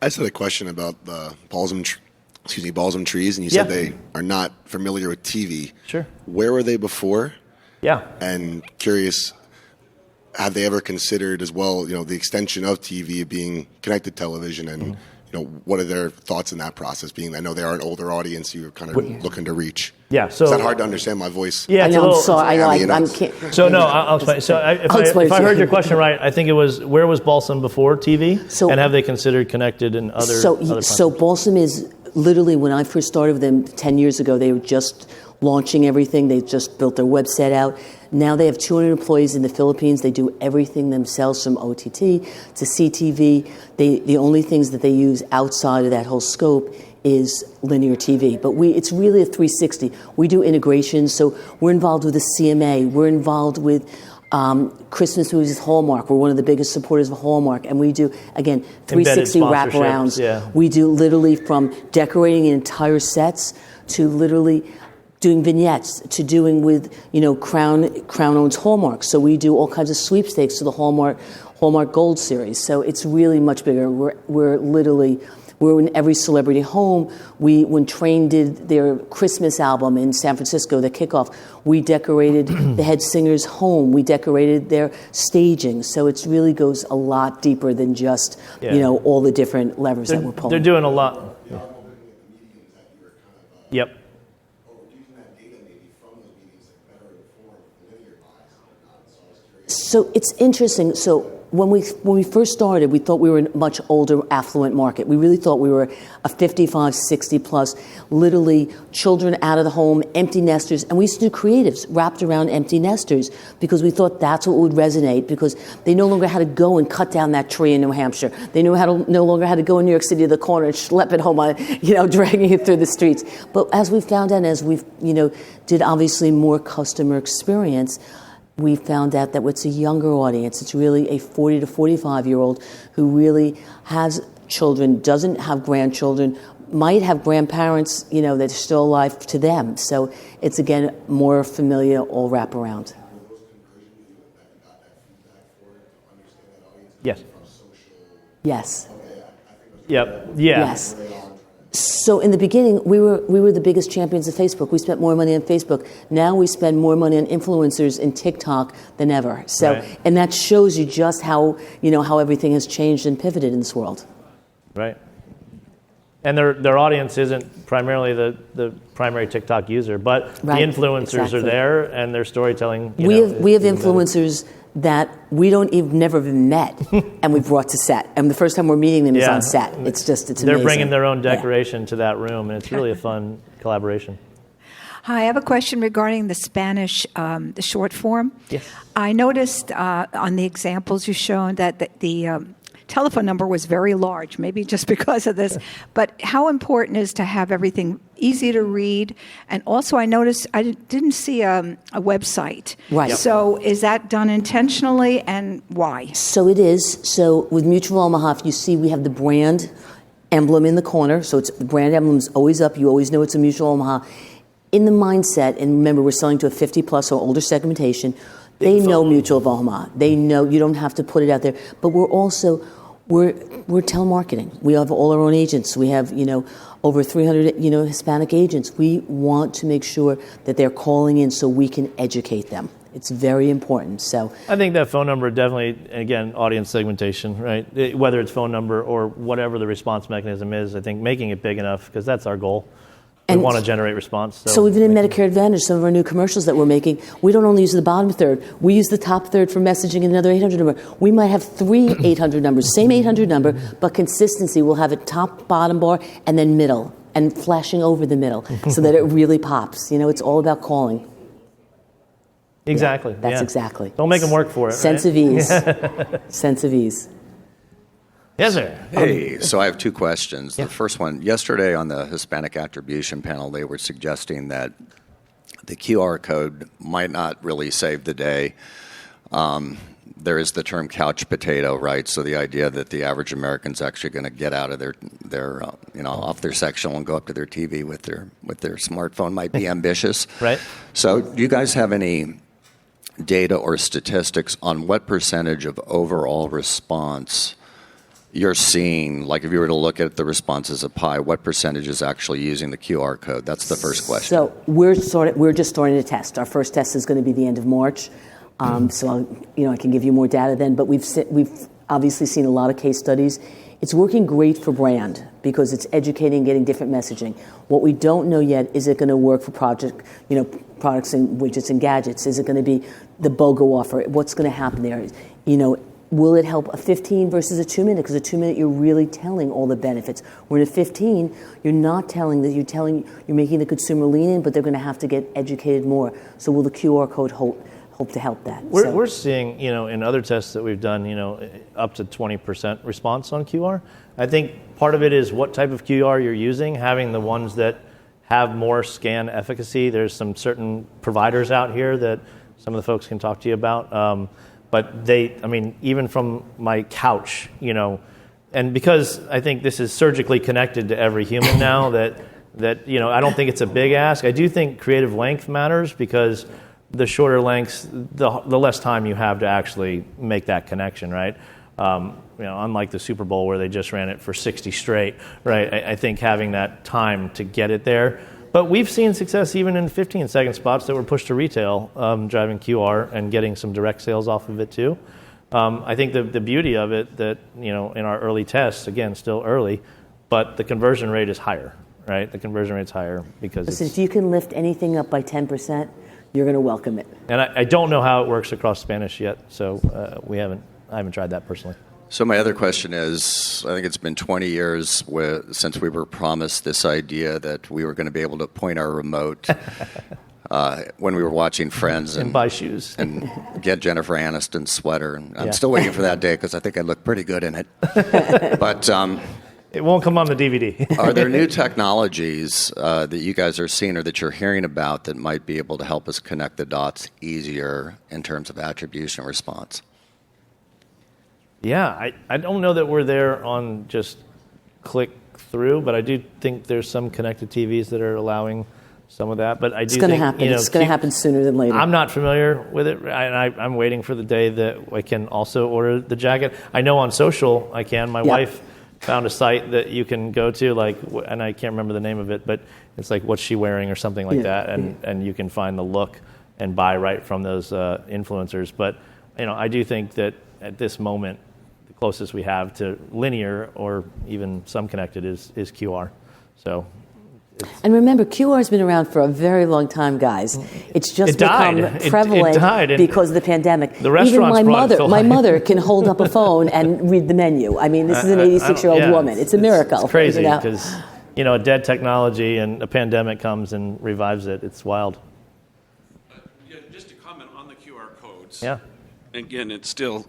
just had a question about the balsam trees, and you said they are not familiar with TV. Sure. Where were they before? Yeah. And curious, have they ever considered as well, the extension of TV being connected television, and what are their thoughts in that process? Being, I know they are an older audience you're kind of looking to reach. Yeah. So is that hard to understand my voice? Yeah. I know. I'm sorry. I can't. So no, I'll explain. So if I heard your question right, I think it was, where was Balsam before TV, and have they considered connected in other? So Balsam is literally, when I first started with them 10 years ago, they were just launching everything. They just built their website out. Now they have 200 employees in the Philippines. They do everything themselves, from OTT to CTV. The only things that they use outside of that whole scope is linear TV. But it's really a 360. We do integrations, so we're involved with the CMA. We're involved with Christmas movies with Hallmark. We're one of the biggest supporters of Hallmark, and we do, again, 360 wraparounds. Yeah. We do literally from decorating entire sets to literally doing vignettes, to doing with, Crown owns Hallmark, so we do all kinds of sweepstakes to the Hallmark Gold Series. So it's really much bigger. We're in every celebrity home. When Train did their Christmas album in San Francisco, the kickoff, we decorated the head singer's home. We decorated their staging. So it really goes a lot deeper than just, all the different levers that we're pulling. They're doing a lot. Yep. So it's interesting. So when we first started, we thought we were in a much older, affluent market. We really thought we were a 55, 60 plus, literally children out of the home, empty nesters. And we used to do creatives wrapped around empty nesters because we thought that's what would resonate, because they no longer had to go and cut down that tree in New Hampshire. They no longer had to go in New York City to the corner and schlep it home, dragging it through the streets. But as we found out, as we did obviously more customer experience, we found out that it's a younger audience. It's really a 40 to 45-year-old who really has children, doesn't have grandchildren, might have grandparents, that are still alive to them. So it's, again, more familiar, all wraparound. Yes. Yes. Yep. Yeah. Yes. So in the beginning, we were the biggest champions of Facebook. We spent more money on Facebook. Now we spend more money on influencers in TikTok than ever. So, right. And that shows you just how everything has changed and pivoted in this world. Right. And their audience isn't primarily the primary TikTok user, but the influencers are there, and their storytelling. We have influencers that we never even met, and we brought to set. And the first time we're meeting them is on set. It's amazing. They're bringing their own decoration to that room, and it's really a fun collaboration. Hi, I have a question regarding the Spanish, the short form. Yes. I noticed on the examples you've shown that the telephone number was very large, maybe just because of this. But how important is to have everything easy to read? And also I noticed I didn't see a website. Right. So is that done intentionally, and why? So it is. So with Mutual Omaha, if you see, we have the brand emblem in the corner. So the brand emblem is always up. You always know it's a Mutual Omaha. In the mindset, and remember, we're selling to a 50 plus or older segmentation. They know Mutual of Omaha. They know you don't have to put it out there. But we're telemarketing. We have all our own agents. We have, over 300, Hispanic agents. We want to make sure that they're calling in so we can educate them. It's very important. So I think that phone number definitely, again, audience segmentation, right? Whether it's phone number or whatever the response mechanism is, I think making it big enough, because that's our goal. we want to generate response. So even in Medicare Advantage, some of our new commercials that we're making, we don't only use the bottom third. We use the top third for messaging and another 800 number. We might have 3 800 numbers, same 800 number, but consistency. We'll have it top, bottom bar, and then middle, and flashing over the middle so that it really pops. It's all about calling. Exactly. Yeah, that's exactly. Don't make them work for it. Sense right? of ease. Sense of ease. Yes, sir. Hey, so I have 2 questions. The first one, yesterday on the Hispanic attribution panel, they were suggesting that the QR code might not really save the day. There is the term couch potato, right? So the idea that the average American's actually going to get out of their off their sectional and go up to their TV with their smartphone might be ambitious. Right. So do you guys have any data or statistics on what percentage of overall response you're seeing, like if you were to look at the responses of pie, what percentage is actually using the QR code? That's the first question. So we're just starting to test. Our first test is going to be the end of March. So I can give you more data then. But we've obviously seen a lot of case studies. It's working great for brand because it's educating, getting different messaging. What we don't know yet, is it going to work for products and widgets and gadgets? Is it going to be the BOGO offer? What's going to happen there? Will it help a 15 versus a 2-minute? Because a 2-minute, you're really telling all the benefits. Where in a 15, you're not telling that. You're making the consumer lean in, but they're going to have to get educated more. So will the QR code hope to help that? We're seeing, in other tests that we've done, up to 20% response on QR. I think part of it is what type of QR you're using, having the ones that have more scan efficacy. There's some certain providers out here that some of the folks can talk to you about. But even from my couch, and because I think this is surgically connected to every human now, that I don't think it's a big ask. I do think creative length matters because the shorter lengths, the less time you have to actually make that connection, right? Unlike the Super Bowl where they just ran it for 60 straight, right? I think having that time to get it there. But we've seen success even in 15-second spots that were pushed to retail, driving QR and getting some direct sales off of it too. I think the beauty of it that, in our early tests, again, still early, but the conversion rate is higher, right? The conversion rate's higher because Listen, if you can lift anything up by 10%, you're going to welcome it. And I don't know how it works across Spanish yet, so I haven't tried that personally. So my other question is, I think it's been 20 years since we were promised this idea that we were going to be able to point our remote when we were watching Friends and buy shoes and get Jennifer Aniston's sweater. And I'm still waiting for that day because I think I look pretty good in it. But it won't come on the DVD. Are there new technologies that you guys are seeing or that you're hearing about that might be able to help us connect the dots easier in terms of attribution response? Yeah, I don't know that we're there on just click through, but I do think there's some connected TVs that are allowing some of that. But I do it's going to happen. It's going to happen sooner than later. I'm not familiar with it, and I'm waiting for the day that I can also order the jacket. I know on social I can. My wife found a site that you can go to, and I can't remember the name of it, but it's like what's she wearing or something like that, and you can find the look and buy right from those influencers. But I do think that at this moment, the closest we have to linear or even some connected is QR. So. And remember, QR has been around for a very long time, guys. It's just become prevalent because of the pandemic. The restaurants Even my mother can hold up a phone and read the menu. I mean, this is an 86-year-old woman. It's a miracle. It's crazy because a dead technology and a pandemic comes and revives it. It's wild. Just to comment on the QR codes. Yeah. Again, it's still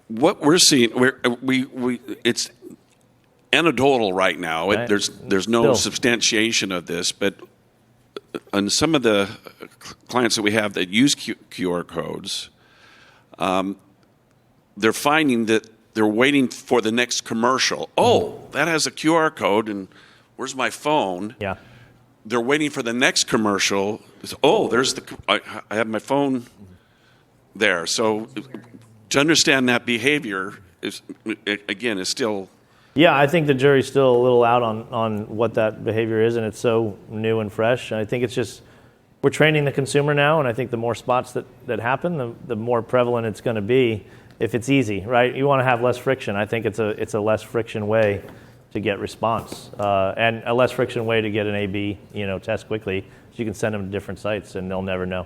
what we're seeing. It's anecdotal right now. Right. There's no substantiation of this, but on some of the clients that we have that use QR codes, they're finding that they're waiting for the next commercial. Oh, that has a QR code, and where's my phone? Yeah. They're waiting for the next commercial. Oh, I have my phone there. So to understand that behavior is still. Yeah, I think the jury's still a little out on what that behavior is, and it's so new and fresh. And I think it's just we're training the consumer now, and I think the more spots that happen, the more prevalent it's going to be if it's easy, right? You want to have less friction. I think it's a less friction way to get response, and a less friction way to get an A/B test quickly. So you can send them to different sites, and they'll never know.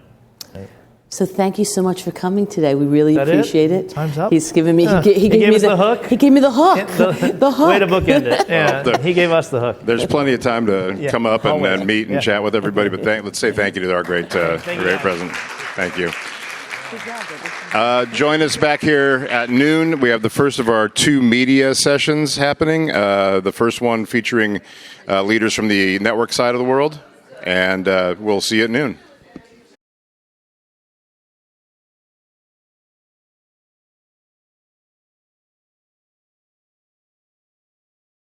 Right? So thank you so much for coming today. We really That appreciate it? it. Time's up. He's given me. Yeah. He gave me us the hook. He gave me the hook. The hook. Way to bookend it. Yeah, he gave us the hook. There's plenty of time to come up and meet and chat with everybody. But let's say thank you to our great president. Thank you. Join us back here at noon. We have the first of our 2 media sessions happening. The first one featuring leaders from the network side of the world. And we'll see you at noon.